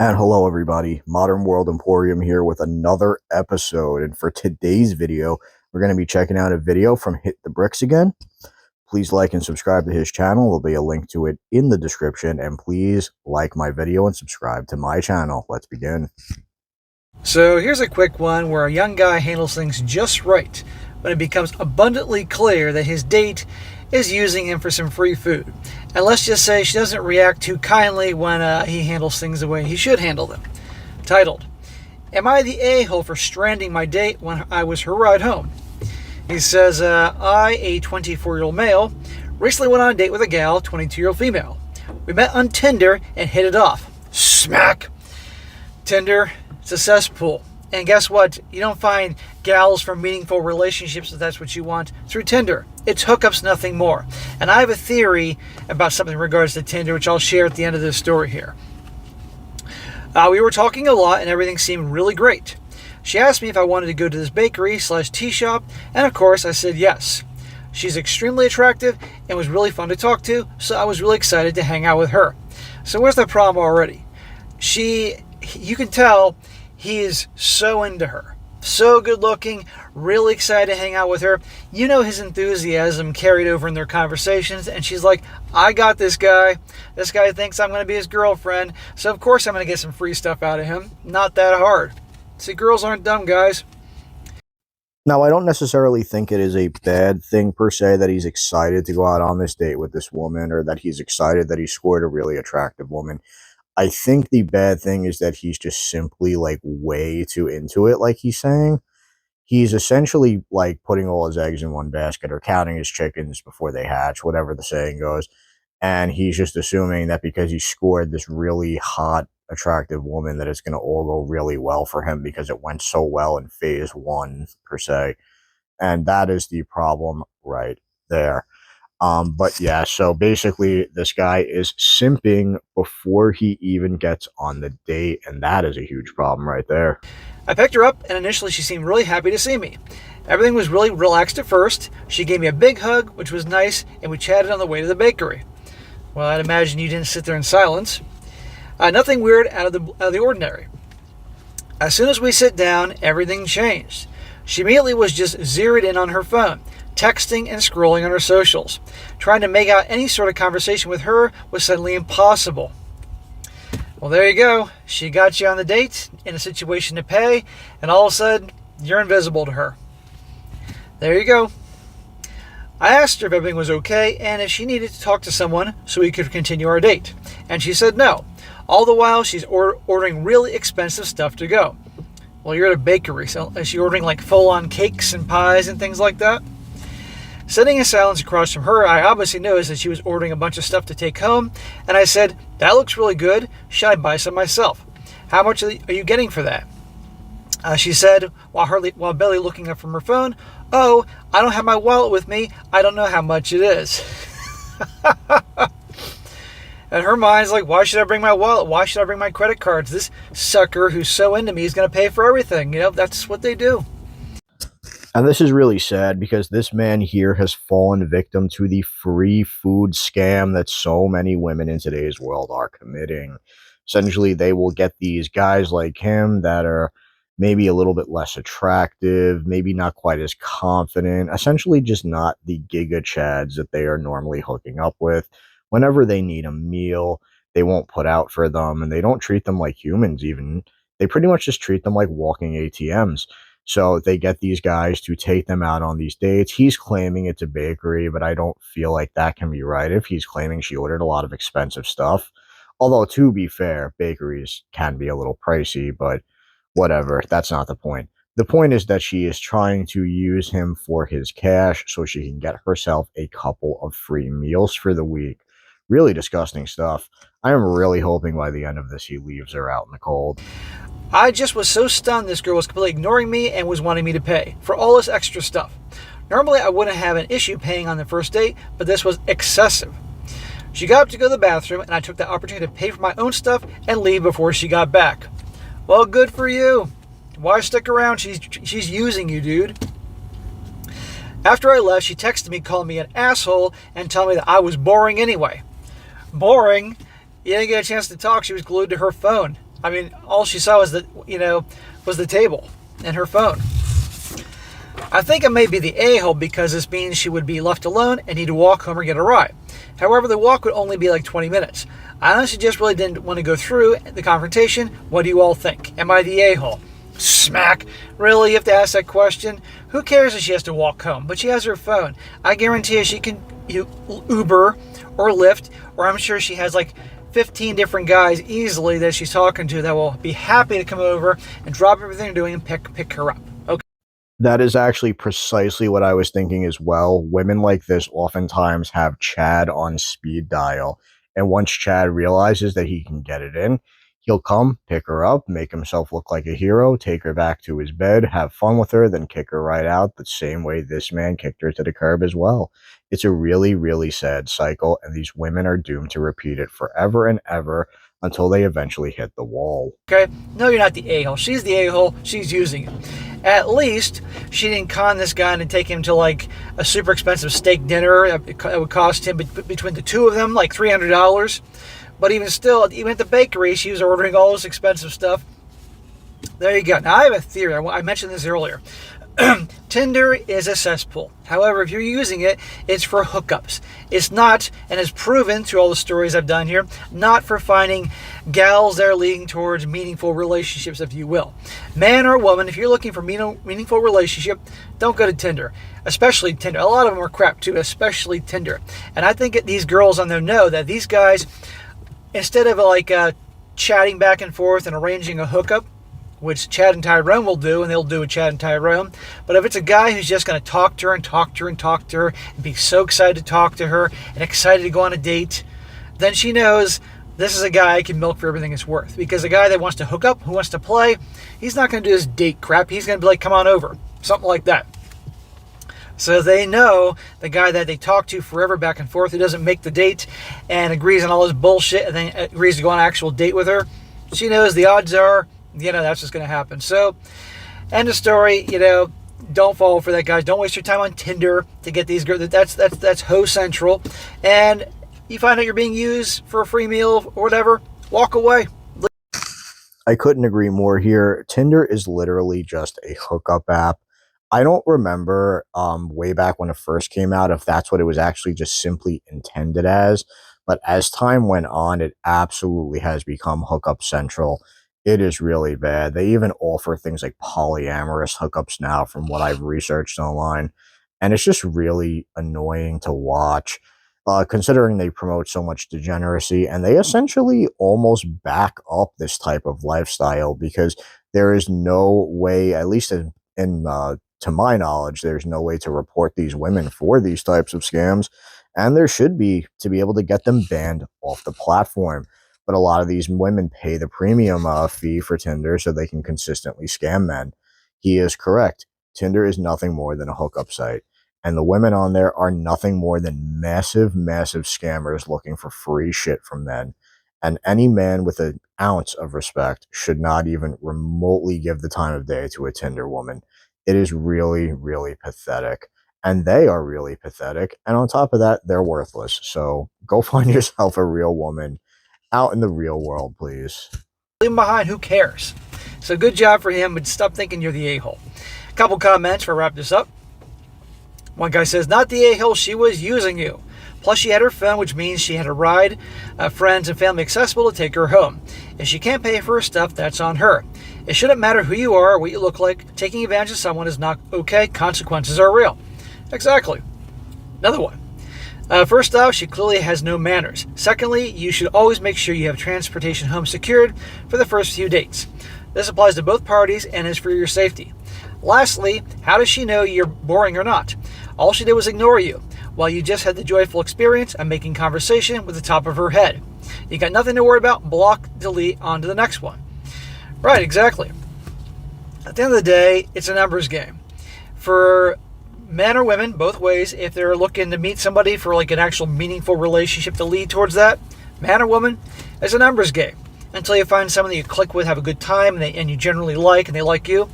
And hello, everybody. Modern World Emporium here with another episode. And for today's video, we're going to be checking out a video from Hit the Bricks again. Please like and subscribe to his channel. There'll be a link to it in the description. And please like my video and subscribe to my channel. Let's begin. So here's a quick one where a young guy handles things just right when it becomes abundantly clear that his date is using him for some free food. And let's just say she doesn't react too kindly when he handles things the way he should handle them. Titled, Am I the a-hole for stranding my date when I was her ride home? He says, I, a 24-year-old male, recently went on a date with a gal, 22-year-old female. We met on Tinder and hit it off. Smack! Tinder, it's a cesspool. And guess what? You don't find gals for meaningful relationships if that's what you want through Tinder. It's hookups, nothing more. And I have a theory about something in regards to Tinder, which I'll share at the end of this story here. We were talking a lot and everything seemed really great. She asked me if I wanted to go to this bakery/tea shop, and of course I said yes. She's extremely attractive and was really fun to talk to, so I was really excited to hang out with her. So where's the problem already? You can tell he is so into her. So good looking, really excited to hang out with her. You know his enthusiasm carried over in their conversations, and she's like, I got this guy. This guy thinks I'm going to be his girlfriend, so of course I'm going to get some free stuff out of him. Not that hard. See, girls aren't dumb, guys. Now, I don't necessarily think it is a bad thing per se that he's excited to go out on this date with this woman, or that he's excited that he scored a really attractive woman. I think the bad thing is that he's just simply like way too into it, like he's saying. He's essentially like putting all his eggs in one basket or counting his chickens before they hatch, whatever the saying goes. And he's just assuming that because he scored this really hot, attractive woman, that it's going to all go really well for him because it went so well in phase one, per se. And that is the problem right there. But yeah, so basically this guy is simping before he even gets on the date, and that is a huge problem right there. I picked her up, and initially she seemed really happy to see me. Everything was really relaxed at first. She gave me a big hug, which was nice, and we chatted on the way to the bakery. Well, I'd imagine you didn't sit there in silence. Nothing weird out of the ordinary. As soon as we sit down, everything changed. She immediately was just zeroed in on her phone, texting and scrolling on her socials. Trying to make out any sort of conversation with her was suddenly impossible. Well, there you go. She got you on the date, in a situation to pay, and all of a sudden, you're invisible to her. There you go. I asked her if everything was okay and if she needed to talk to someone so we could continue our date. And she said no. All the while, she's ordering really expensive stuff to go. Well, you're at a bakery, so is she ordering like full-on cakes and pies and things like that? Sitting in silence across from her, I obviously noticed that she was ordering a bunch of stuff to take home, and I said, that looks really good. Should I buy some myself? How much are you getting for that? She said, while barely looking up from her phone, oh, I don't have my wallet with me. I don't know how much it is. And her mind's like, why should I bring my wallet? Why should I bring my credit cards? This sucker who's so into me is going to pay for everything. You know, that's what they do. And this is really sad because this man here has fallen victim to the free food scam that so many women in today's world are committing. Essentially, they will get these guys like him that are maybe a little bit less attractive, maybe not quite as confident, essentially just not the giga chads that they are normally hooking up with. Whenever they need a meal, they won't put out for them, and they don't treat them like humans even. They pretty much just treat them like walking ATMs. So they get these guys to take them out on these dates. He's claiming it's a bakery, but I don't feel like that can be right if he's claiming she ordered a lot of expensive stuff. Although, to be fair, bakeries can be a little pricey, but whatever. That's not the point. The point is that she is trying to use him for his cash so she can get herself a couple of free meals for the week. Really disgusting stuff. I am really hoping by the end of this he leaves her out in the cold. I just was so stunned this girl was completely ignoring me and was wanting me to pay for all this extra stuff. Normally I wouldn't have an issue paying on the first date, but this was excessive. She got up to go to the bathroom, and I took the opportunity to pay for my own stuff and leave before she got back. Well, good for you. Why stick around? She's using you, dude. After I left, she texted me calling me an asshole and telling me that I was boring anyway. Boring? You didn't get a chance to talk. She was glued to her phone. I mean, all she saw was was the table and her phone. I think it may be the a-hole because this means she would be left alone and need to walk home or get a ride. However, the walk would only be like 20 minutes. I honestly just really didn't want to go through the confrontation. What do you all think? Am I the a-hole? Smack. Really? You have to ask that question? Who cares if she has to walk home? But she has her phone. I guarantee you she can Uber or Lyft, or I'm sure she has like 15 different guys easily that she's talking to that will be happy to come over and drop everything they're doing and pick her up. Okay. That is actually precisely what I was thinking as well. Women like this oftentimes have Chad on speed dial. And once Chad realizes that he can get it in, he'll come, pick her up, make himself look like a hero, take her back to his bed, have fun with her, then kick her right out the same way this man kicked her to the curb as well. It's a really, really sad cycle, and these women are doomed to repeat it forever and ever until they eventually hit the wall. Okay? No, you're not the a-hole. She's the a-hole. She's using it. At least she didn't con this guy and take him to like a super expensive steak dinner. It would cost him between the two of them like $300. But even still, even at the bakery, she was ordering all this expensive stuff. There you go. Now, I have a theory. I mentioned this earlier. Tinder is a cesspool. However, if you're using it, it's for hookups. It's not, and is proven through all the stories I've done here, not for finding gals that are leading towards meaningful relationships, if you will. Man or woman, if you're looking for meaningful relationship, don't go to Tinder. Especially Tinder. A lot of them are crap too, especially Tinder. And I think these girls on there know that these guys, instead of like chatting back and forth and arranging a hookup, which Chad and Tyrone will do, and they'll do with Chad and Tyrone. But if it's a guy who's just going to talk to her and talk to her and talk to her and be so excited to talk to her and excited to go on a date, then she knows this is a guy I can milk for everything it's worth. Because a guy that wants to hook up, who wants to play, he's not going to do this date crap. He's going to be like, come on over. Something like that. So they know the guy that they talk to forever back and forth, who doesn't make the date and agrees on all this bullshit and then agrees to go on an actual date with her. She knows the odds are, that's what's going to happen. So, end of story. Don't fall for that, guys. Don't waste your time on Tinder to get these girls. That's hoe central. And you find out you're being used for a free meal or whatever, walk away. I couldn't agree more here. Tinder is literally just a hookup app. I don't remember way back when it first came out if that's what it was actually just simply intended as. But as time went on, it absolutely has become hookup central. It is really bad. They even offer things like polyamorous hookups now from what I've researched online. And it's just really annoying to watch, considering they promote so much degeneracy. And they essentially almost back up this type of lifestyle because there is no way, at least to my knowledge, there's no way to report these women for these types of scams. And there should be to be able to get them banned off the platform. But a lot of these women pay the premium fee for Tinder so they can consistently scam men. He is correct. Tinder is nothing more than a hookup site. And the women on there are nothing more than massive, massive scammers looking for free shit from men. And any man with an ounce of respect should not even remotely give the time of day to a Tinder woman. It is really, really pathetic. And they are really pathetic. And on top of that, they're worthless. So go find yourself a real woman out in the real world, please. Leave him behind. Who cares? So good job for him, but stop thinking you're the a-hole. A couple comments before I wrap this up. One guy says, not the a-hole, she was using you. Plus, she had her phone, which means she had a ride, friends and family accessible to take her home. If she can't pay for her stuff, that's on her. It shouldn't matter who you are or what you look like. Taking advantage of someone is not okay. Consequences are real. Exactly. Another one. First off, she clearly has no manners. Secondly, you should always make sure you have transportation home secured for the first few dates. This applies to both parties and is for your safety. Lastly, how does she know you're boring or not? All she did was ignore you, while you just had the joyful experience of making conversation with the top of her head. You got nothing to worry about. Block, delete, on to the next one. Right, exactly. At the end of the day, it's a numbers game. For men or women, both ways, if they're looking to meet somebody for like an actual meaningful relationship to lead towards that, man or woman, it's a numbers game. Until you find someone that you click with, have a good time, and you generally like, and they like you.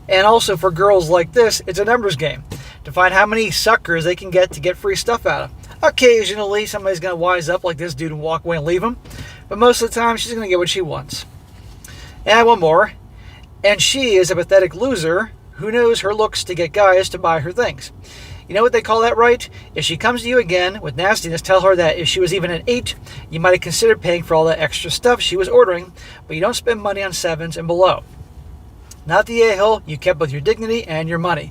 And also for girls like this, it's a numbers game. To find how many suckers they can get to get free stuff out of. Occasionally, somebody's going to wise up like this dude and walk away and leave him. But most of the time, she's going to get what she wants. And one more. And she is a pathetic loser who knows her looks to get guys to buy her things. You know what they call that, right? If she comes to you again with nastiness, tell her that if she was even an 8, you might have considered paying for all that extra stuff she was ordering, but you don't spend money on 7s and below. Not the a-hole, you kept both your dignity and your money.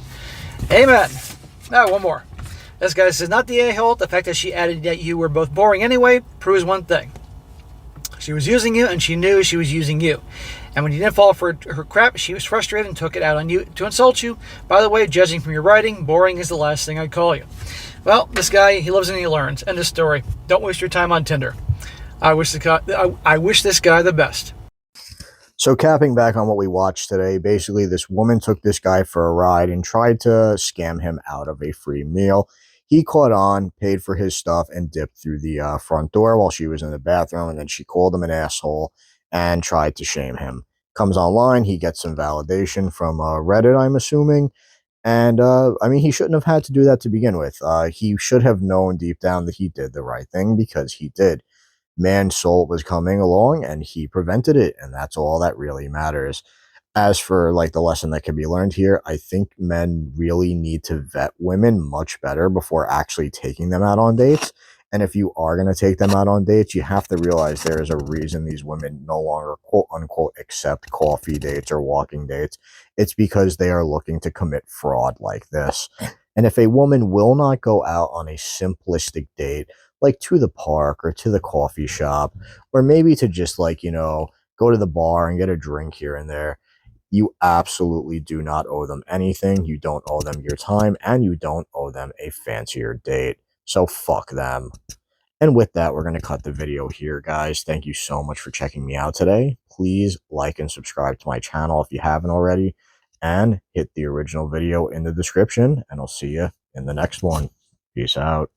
Amen. Now, one more. This guy says, not the a-hole, the fact that she added that you were both boring anyway proves one thing. She was using you, and she knew she was using you. And when you didn't fall for her crap, she was frustrated and took it out on you to insult you. By the way, judging from your writing, boring is the last thing I'd call you. Well, this guy, he lives and he learns. End of story. Don't waste your time on Tinder. I wish this guy the best. So, capping back on what we watched today, basically, this woman took this guy for a ride and tried to scam him out of a free meal. He caught on, paid for his stuff, and dipped through the front door while she was in the bathroom. And then she called him an asshole and tried to shame him. Comes online, he gets some validation from Reddit, I'm assuming. And I mean, he shouldn't have had to do that to begin with. He should have known deep down that he did the right thing because he did. Man's soul was coming along and he prevented it, and that's all that really matters. As for like the lesson that can be learned here, I think men really need to vet women much better before actually taking them out on dates. And if you are going to take them out on dates, you have to realize there is a reason these women no longer quote unquote accept coffee dates or walking dates. It's because they are looking to commit fraud like this. And if a woman will not go out on a simplistic date, like to the park or to the coffee shop, or maybe to just like, go to the bar and get a drink here and there, you absolutely do not owe them anything. You don't owe them your time, and you don't owe them a fancier date. So fuck them. And with that, we're going to cut the video here, guys. Thank you so much for checking me out today. Please like and subscribe to my channel if you haven't already, and hit the original video in the description, and I'll see you in the next one. Peace out.